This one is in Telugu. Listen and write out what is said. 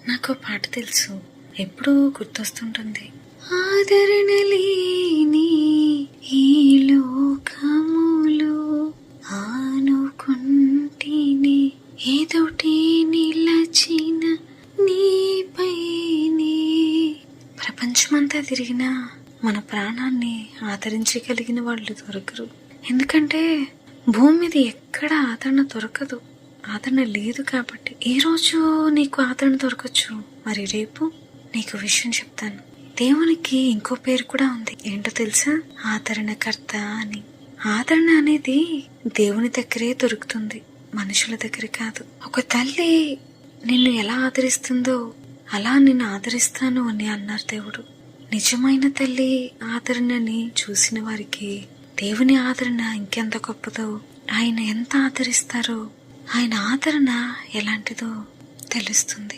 నాకు పాట తెలుసు, ఎప్పుడూ గుర్తొస్తుంటుంది. ఆదరణ లేని ఈ లోకములో ఆనుకుంటేనే ఏదోటి నిలచిన నీపైనే. ప్రపంచమంతా తిరిగినా మన ప్రాణాన్ని ఆదరించగలిగిన వాళ్ళు దొరకరు. ఎందుకంటే భూమి మీద ఎక్కడ ఆదరణ దొరకదు, ఆదరణ లేదు కాబట్టి. ఈ రోజు నీకు ఆదరణ దొరకచ్చు, మరి రేపు నీకు విషయం చెప్తాను. దేవునికి ఇంకో పేరు కూడా ఉంది, ఏంటో తెలుసా? ఆదరణకర్త అని. ఆదరణ అనేది దేవుని దగ్గరే దొరుకుతుంది, మనుషుల దగ్గర కాదు. ఒక తల్లి నిన్ను ఎలా ఆదరిస్తుందో అలా నిన్ను ఆదరిస్తాను అని అన్నారు దేవుడు. నిజమైన తల్లి ఆదరణని చూసిన వారికి దేవుని ఆదరణ ఇంకెంత గొప్పదో, ఆయన ఎంత ఆదరిస్తారో, ఆయన ఆదరణ ఎలాంటిదో తెలుస్తుంది.